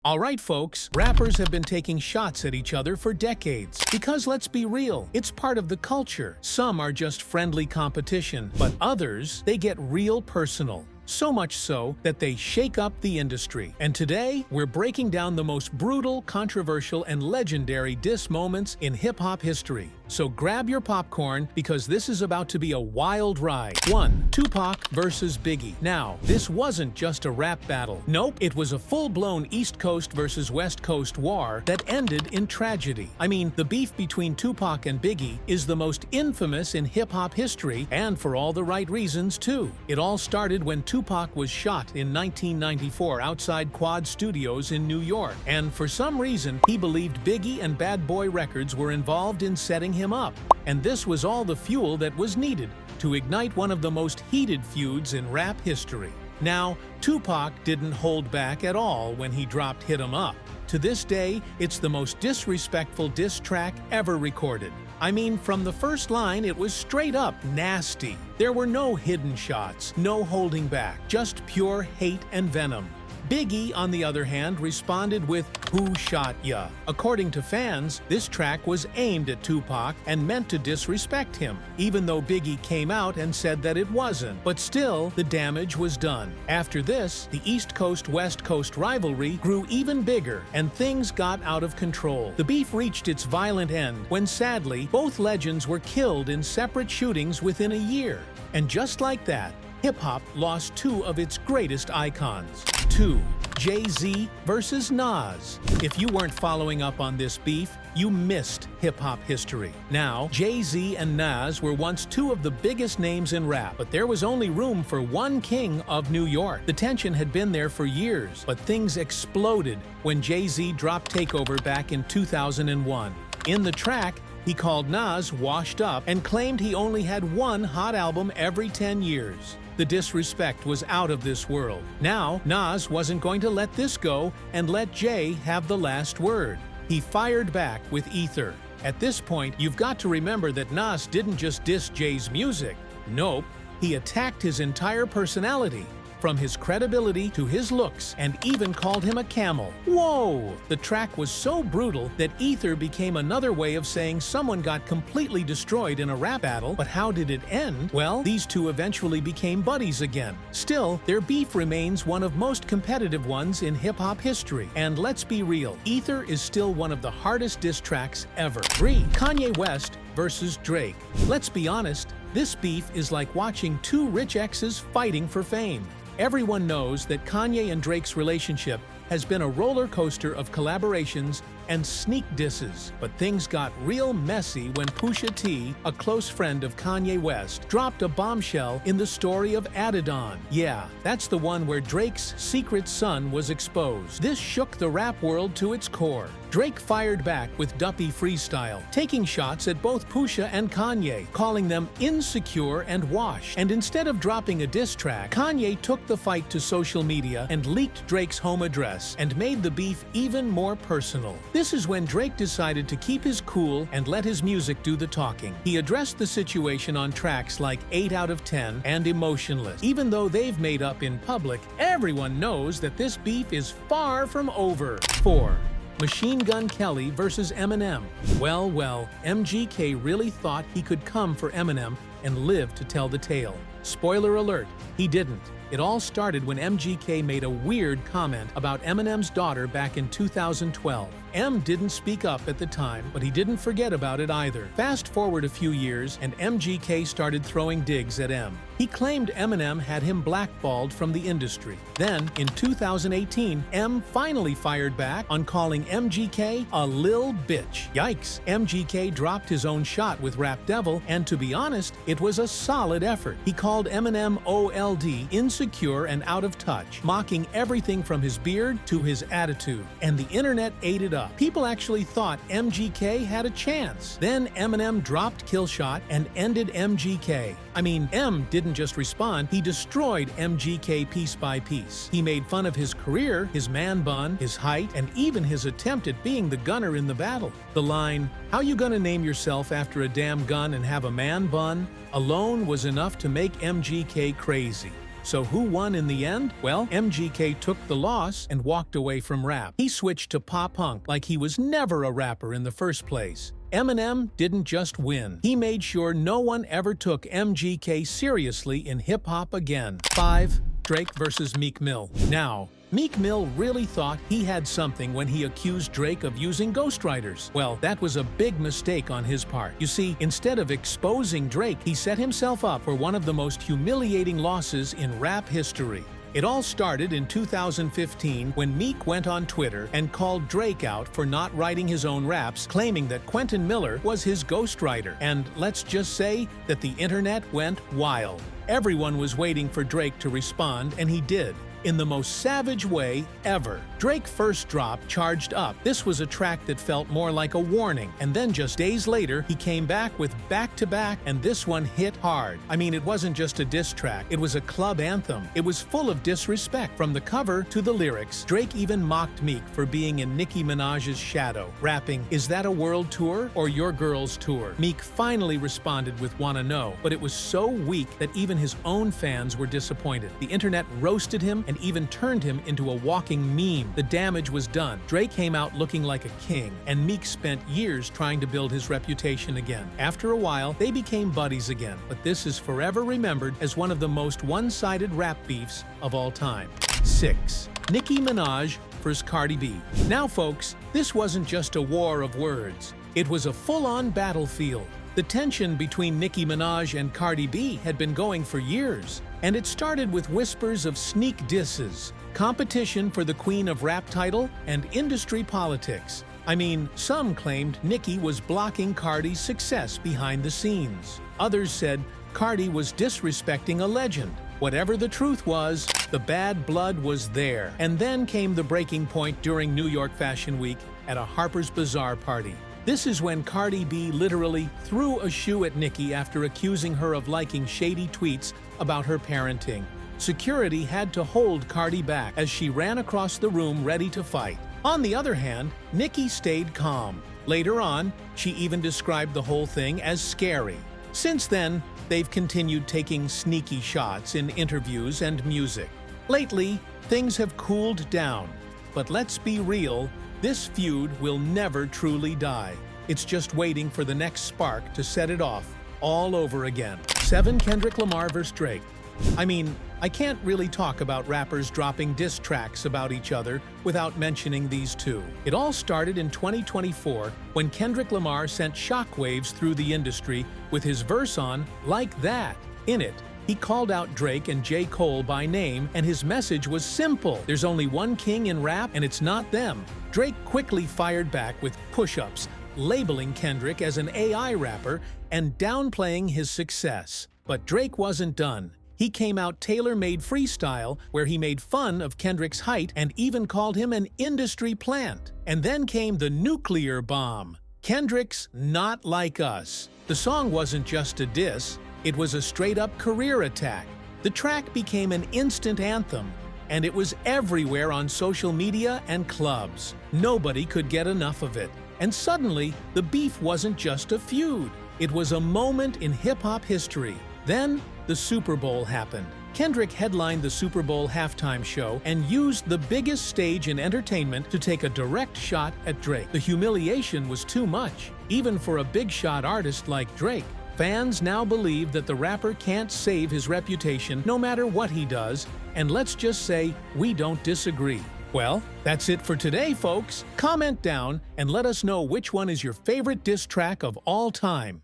Alright folks, rappers have been taking shots at each other for decades. Because let's be real, it's part of the culture. Some are just friendly competition, but others, they get real personal. So much so that they shake up the industry. And today, we're breaking down the most brutal, controversial, and legendary diss moments in hip-hop history. So grab your popcorn, because this is about to be a wild ride. 1. Tupac versus Biggie. Now, this wasn't just a rap battle. Nope, it was a full-blown East Coast versus West Coast war that ended in tragedy. I mean, the beef between Tupac and Biggie is the most infamous in hip-hop history, and for all the right reasons, too. It all started when Tupac was shot in 1994 outside Quad Studios in New York, and for some reason, he believed Biggie and Bad Boy Records were involved in setting him up. And this was all the fuel that was needed to ignite one of the most heated feuds in rap history. Now, Tupac didn't hold back at all when he dropped Hit 'Em Up. To this day, it's the most disrespectful diss track ever recorded. I mean, from the first line, it was straight up nasty. There were no hidden shots, no holding back, just pure hate and venom. Biggie, on the other hand, responded with "Who Shot Ya?" According to fans, this track was aimed at Tupac and meant to disrespect him, even though Biggie came out and said that it wasn't. But still, the damage was done. After this, the East Coast-West Coast rivalry grew even bigger, and things got out of control. The beef reached its violent end when, sadly, both legends were killed in separate shootings within a year. And just like that, hip-hop lost two of its greatest icons. 2. Jay-Z versus Nas. If you weren't following up on this beef, you missed hip-hop history. Now, Jay-Z and Nas were once two of the biggest names in rap, but there was only room for one king of New York. The tension had been there for years, but things exploded when Jay-Z dropped Takeover back in 2001. In the track, he called Nas washed up and claimed he only had one hot album every 10 years. The disrespect was out of this world. Now, Nas wasn't going to let this go and let Jay have the last word. He fired back with Ether. At this point, you've got to remember that Nas didn't just diss Jay's music. Nope, he attacked his entire personality, from his credibility to his looks, and even called him a camel. Whoa! The track was so brutal that Ether became another way of saying someone got completely destroyed in a rap battle. But how did it end? Well, these two eventually became buddies again. Still, their beef remains one of most competitive ones in hip-hop history. And let's be real, Ether is still one of the hardest diss tracks ever. 3. Kanye West versus Drake. Let's be honest, this beef is like watching two rich exes fighting for fame. Everyone knows that Kanye and Drake's relationship has been a roller coaster of collaborations and sneak disses. But things got real messy when Pusha T, a close friend of Kanye West, dropped a bombshell in the story of Adidon. Yeah, that's the one where Drake's secret son was exposed. This shook the rap world to its core. Drake fired back with Duppy Freestyle, taking shots at both Pusha and Kanye, calling them insecure and washed. And instead of dropping a diss track, Kanye took the fight to social media and leaked Drake's home address and made the beef even more personal. This is when Drake decided to keep his cool and let his music do the talking. He addressed the situation on tracks like 8 out of 10 and Emotionless. Even though they've made up in public, everyone knows that this beef is far from over. 4. Machine Gun Kelly versus Eminem. Well, MGK really thought he could come for Eminem and live to tell the tale. Spoiler alert, he didn't. It all started when MGK made a weird comment about Eminem's daughter back in 2012. M didn't speak up at the time, but he didn't forget about it either. Fast forward a few years, and MGK started throwing digs at M. He claimed Eminem had him blackballed from the industry. Then, in 2018, M finally fired back on calling MGK a lil bitch. Yikes! MGK dropped his own shot with Rap Devil, and to be honest, it was a solid effort. He called Eminem OLD, insecure and out of touch, mocking everything from his beard to his attitude. And the internet ate it up. People actually thought MGK had a chance. Then Eminem dropped Killshot and ended MGK. I mean, M didn't just respond, he destroyed MGK piece by piece. He made fun of his career, his man bun, his height, and even his attempt at being the gunner in the battle. The line, "How you gonna name yourself after a damn gun and have a man bun?" alone was enough to make MGK crazy. So who won in the end? Well, MGK took the loss and walked away from rap. He switched to pop-punk like he was never a rapper in the first place. Eminem didn't just win. He made sure no one ever took MGK seriously in hip-hop again. 5. Drake versus Meek Mill. Now, Meek Mill really thought he had something when he accused Drake of using ghostwriters. Well, that was a big mistake on his part. You see, instead of exposing Drake, he set himself up for one of the most humiliating losses in rap history. It all started in 2015 when Meek went on Twitter and called Drake out for not writing his own raps, claiming that Quentin Miller was his ghostwriter. And let's just say that the internet went wild. Everyone was waiting for Drake to respond, and he did. In the most savage way ever. Drake first dropped Charged Up. This was a track that felt more like a warning, and then just days later, he came back with Back to Back, and this one hit hard. I mean, it wasn't just a diss track, it was a club anthem. It was full of disrespect, from the cover to the lyrics. Drake even mocked Meek for being in Nicki Minaj's shadow, rapping, "Is that a world tour or your girl's tour?" Meek finally responded with Wanna Know, but it was so weak that even his own fans were disappointed. The internet roasted him and even turned him into a walking meme. The damage was done. Drake came out looking like a king, and Meek spent years trying to build his reputation again. After a while, they became buddies again, but this is forever remembered as one of the most one-sided rap beefs of all time. 6. Nicki Minaj vs. Cardi B. Now folks, this wasn't just a war of words. It was a full-on battlefield. The tension between Nicki Minaj and Cardi B had been going for years, and it started with whispers of sneak disses, competition for the Queen of Rap title, and industry politics. I mean, some claimed Nicki was blocking Cardi's success behind the scenes. Others said Cardi was disrespecting a legend. Whatever the truth was, the bad blood was there. And then came the breaking point during New York Fashion Week at a Harper's Bazaar party. This is when Cardi B literally threw a shoe at Nicki after accusing her of liking shady tweets about her parenting. Security had to hold Cardi back as she ran across the room ready to fight. On the other hand, Nicki stayed calm. Later on, she even described the whole thing as scary. Since then, they've continued taking sneaky shots in interviews and music. Lately, things have cooled down. But let's be real, this feud will never truly die. It's just waiting for the next spark to set it off all over again. 7. Kendrick Lamar vs. Drake. I mean, I can't really talk about rappers dropping diss tracks about each other without mentioning these two. It all started in 2024 when Kendrick Lamar sent shockwaves through the industry with his verse on Like That. In it, he called out Drake and J. Cole by name, and his message was simple. There's only one king in rap, and it's not them. Drake quickly fired back with push-ups, labeling Kendrick as an AI rapper and downplaying his success. But Drake wasn't done. He came out tailor-made freestyle where he made fun of Kendrick's height and even called him an industry plant. And then came the nuclear bomb. Kendrick's Not Like Us. The song wasn't just a diss, it was a straight-up career attack. The track became an instant anthem, and it was everywhere on social media and clubs. Nobody could get enough of it. And suddenly, the beef wasn't just a feud. It was a moment in hip-hop history. Then, the Super Bowl happened. Kendrick headlined the Super Bowl halftime show and used the biggest stage in entertainment to take a direct shot at Drake. The humiliation was too much, even for a big-shot artist like Drake. Fans now believe that the rapper can't save his reputation no matter what he does, and let's just say we don't disagree. Well, that's it for today, folks. Comment down and let us know which one is your favorite diss track of all time.